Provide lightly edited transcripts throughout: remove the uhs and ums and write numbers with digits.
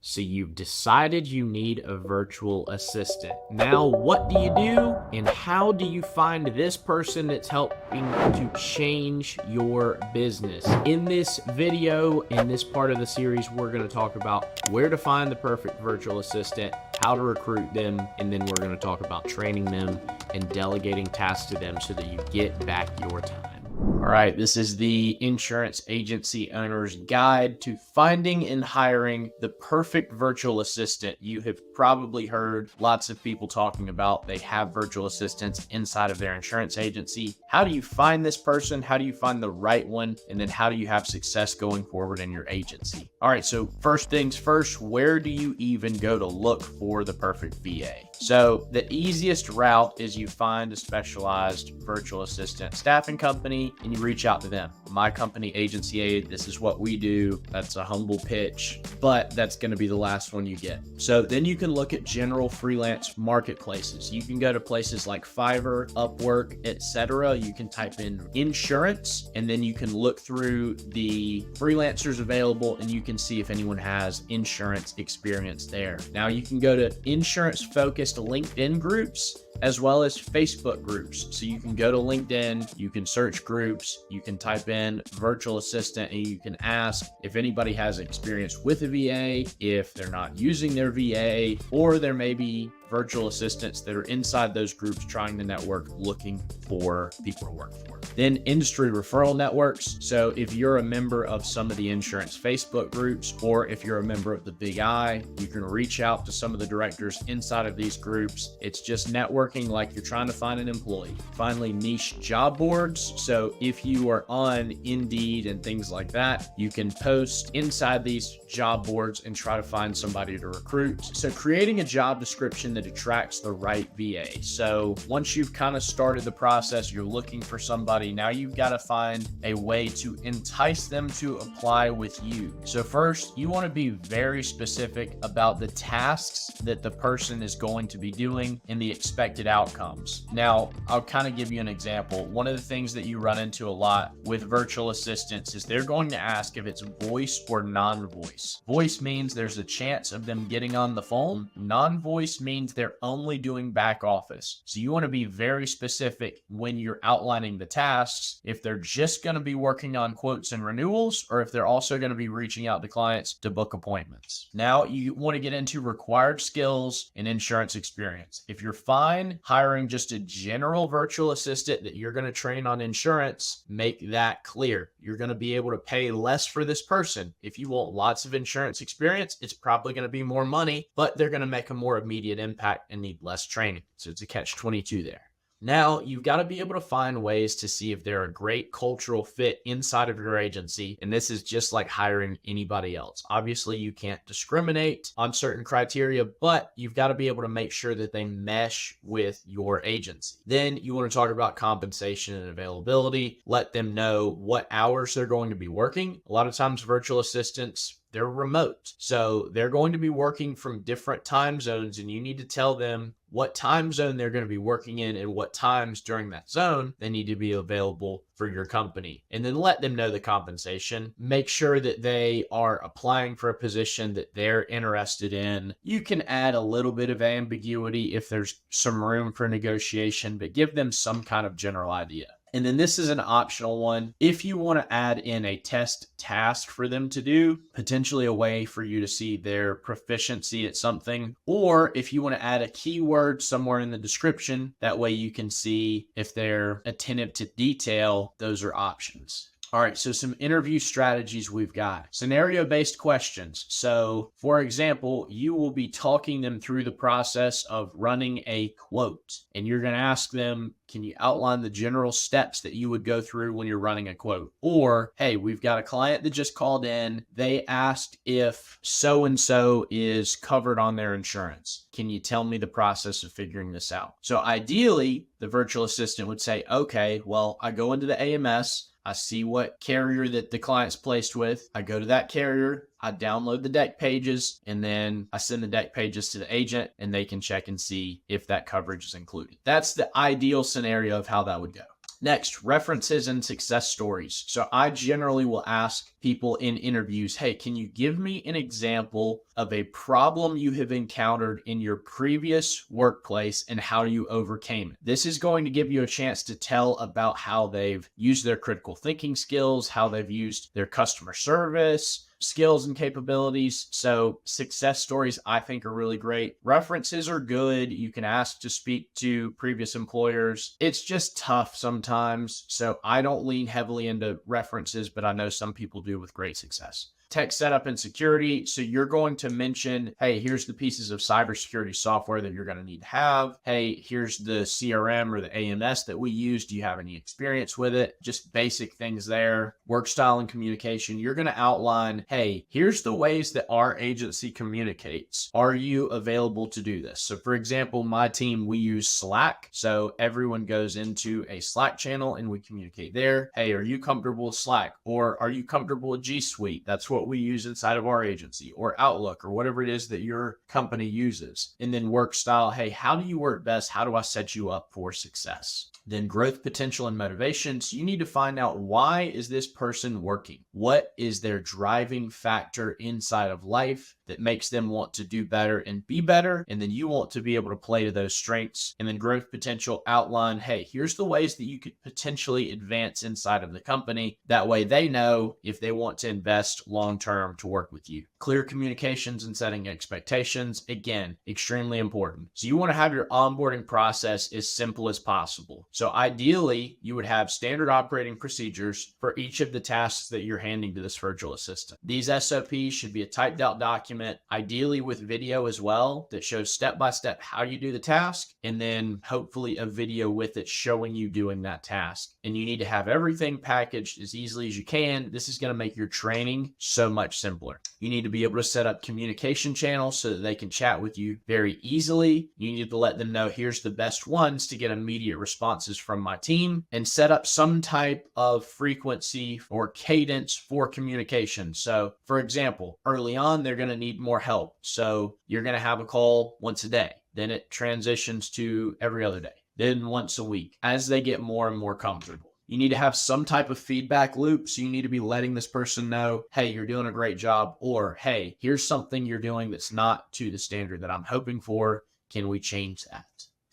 So you've decided you need a virtual assistant. Now, what do you do and how do you find this person that's helping to change your business? In this video, in this part of the series, we're going to talk about where to find the perfect virtual assistant, how to recruit them, and then we're going to talk about training them and delegating tasks to them so that you get back your time. All right, this is the Insurance Agency Owner's Guide to Finding and Hiring the Perfect Virtual Assistant. You have probably heard lots of people talking about they have virtual assistants inside of their insurance agency. How do you find this person? How do you find the right one? And then how do you have success going forward in your agency? All right, so first things first, where do you even go to look for the perfect VA? So the easiest route is you find a specialized virtual assistant staffing company and you reach out to them. My company, Agency Aid, this is what we do. That's a humble pitch, but that's going to be the last one you get. So then you can look at general freelance marketplaces. You can go to places like Fiverr, Upwork, etc. You can type in insurance and then you can look through the freelancers available and you can see if anyone has insurance experience there. Now you can go to insurance focused LinkedIn groups as well as Facebook groups. So you can go to LinkedIn, you can search groups, you can type in virtual assistant, and you can ask if anybody has experience with a VA, if they're not using their VA, or there may be virtual assistants that are inside those groups trying to network, looking for people to work for. Then industry referral networks. So if you're a member of some of the insurance Facebook groups, or if you're a member of the Big I, you can reach out to some of the directors inside of these groups. It's just networking like you're trying to find an employee. Finally, niche job boards. So if you are on Indeed and things like that, you can post inside these job boards and try to find somebody to recruit. So creating a job description that attracts the right VA. So once you've kind of started the process, you're looking for somebody, now you've got to find a way to entice them to apply with you. So first, you want to be very specific about the tasks that the person is going to be doing and the expected outcomes. Now, I'll kind of give you an example. One of the things that you run into a lot with virtual assistants is they're going to ask if it's voice or non-voice. Voice means there's a chance of them getting on the phone. Non-voice means they're only doing back office. So you want to be very specific when you're outlining the tasks, if they're just going to be working on quotes and renewals, or if they're also going to be reaching out to clients to book appointments. Now you want to get into required skills and insurance experience. If you're fine hiring just a general virtual assistant that you're going to train on insurance, make that clear. You're going to be able to pay less for this person. If you want lots of insurance experience, it's probably going to be more money, but they're going to make a more immediate impact and need less training. So it's a catch-22 there. Now, you've got to be able to find ways to see if they're a great cultural fit inside of your agency. And this is just like hiring anybody else. Obviously, you can't discriminate on certain criteria, but you've got to be able to make sure that they mesh with your agency. Then you want to talk about compensation and availability. Let them know what hours they're going to be working. A lot of times, virtual assistants, they're remote. So they're going to be working from different time zones, and you need to tell them what time zone they're going to be working in and what times during that zone they need to be available for your company. And then let them know the compensation. Make sure that they are applying for a position that they're interested in. You can add a little bit of ambiguity if there's some room for negotiation, but give them some kind of general idea. And then this is an optional one. If you want to add in a test task for them to do, potentially a way for you to see their proficiency at something, or if you want to add a keyword somewhere in the description, that way you can see if they're attentive to detail, those are options. All right, so some interview strategies we've got. Scenario-based questions. So, for example, you will be talking them through the process of running a quote, and you're going to ask them, can you outline the general steps that you would go through when you're running a quote? Or, hey, we've got a client that just called in. They asked if so-and-so is covered on their insurance. Can you tell me the process of figuring this out? So ideally, the virtual assistant would say, okay, well, I go into the AMS, I see what carrier that the client's placed with. I go to that carrier, I download the deck pages, and then I send the deck pages to the agent and they can check and see if that coverage is included. That's the ideal scenario of how that would go. Next, references and success stories. So I generally will ask people in interviews, hey, can you give me an example of a problem you have encountered in your previous workplace and how you overcame it? This is going to give you a chance to tell about how they've used their critical thinking skills, how they've used their customer service skills and capabilities. So success stories, I think, are really great. References are good. You can ask to speak to previous employers. It's just tough sometimes. So I don't lean heavily into references, but I know some people do with great success. Tech setup and security. So you're going to mention, hey, here's the pieces of cybersecurity software that you're going to need to have. Hey, here's the CRM or the AMS that we use. Do you have any experience with it? Just basic things there. Work style and communication. You're going to outline, hey, here's the ways that our agency communicates. Are you available to do this? So for example, my team, we use Slack. So everyone goes into a Slack channel and we communicate there. Hey, are you comfortable with Slack? Or are you comfortable with G Suite? That's what we use inside of our agency, or Outlook, or whatever it is that your company uses. And then work style. Hey, how do you work best? How do I set you up for success? Then growth potential and motivations. You need to find out, why is this person working? What is their driving factor inside of life that makes them want to do better and be better? And then you want to be able to play to those strengths. And then growth potential, outline, hey, here's the ways that you could potentially advance inside of the company. That way they know if they want to invest long-term to work with you. Clear communications and setting expectations, again, extremely important. So you want to have your onboarding process as simple as possible. So ideally, you would have standard operating procedures for each of the tasks that you're handing to this virtual assistant. These SOPs should be a typed out document, ideally with video as well, that shows step-by-step how you do the task, and then hopefully a video with it showing you doing that task. And you need to have everything packaged as easily as you can. This is going to make your training so much simpler. You need to be able to set up communication channels so that they can chat with you very easily. You need to let them know, here's the best ones to get immediate responses from my team, and set up some type of frequency or cadence for communication. So for example, early on, they're going to need more help. So you're going to have a call once a day. Then it transitions to every other day, then once a week, as they get more and more comfortable. You need to have some type of feedback loop. So you need to be letting this person know, hey, you're doing a great job, or hey, here's something you're doing that's not to the standard that I'm hoping for. Can we change that?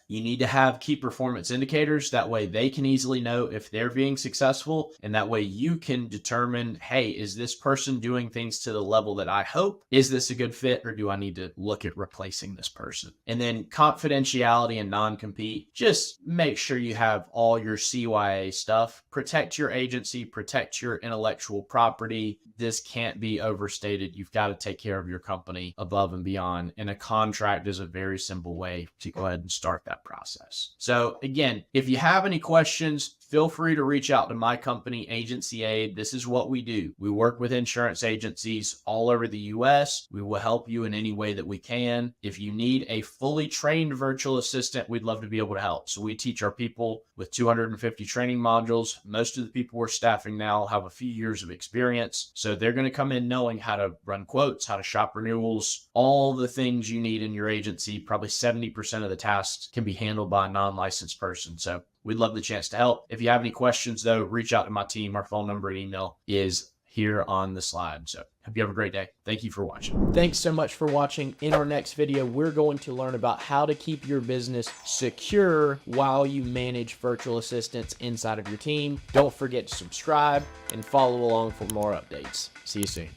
You need to have key performance indicators. That way they can easily know if they're being successful. And that way you can determine, hey, is this person doing things to the level that I hope? Is this a good fit, or do I need to look at replacing this person? And then confidentiality and non-compete. Just make sure you have all your CYA stuff. Protect your agency, protect your intellectual property. This can't be overstated. You've got to take care of your company above and beyond. And a contract is a very simple way to go ahead and start that process. So again, if you have any questions, feel free to reach out to my company, Agency Aid. This is what we do. We work with insurance agencies all over the US. We will help you in any way that we can. If you need a fully trained virtual assistant, we'd love to be able to help. So we teach our people with 250 training modules. Most of the people we're staffing now have a few years of experience. So they're going to come in knowing how to run quotes, how to shop renewals, all the things you need in your agency. Probably 70% of the tasks can be handled by a non-licensed person. So we'd love the chance to help. If you have any questions, though, reach out to my team. Our phone number and email is here on the slide. So hope you have a great day. Thank you for watching. Thanks so much for watching. In our next video, we're going to learn about how to keep your business secure while you manage virtual assistants inside of your team. Don't forget to subscribe and follow along for more updates. See you soon.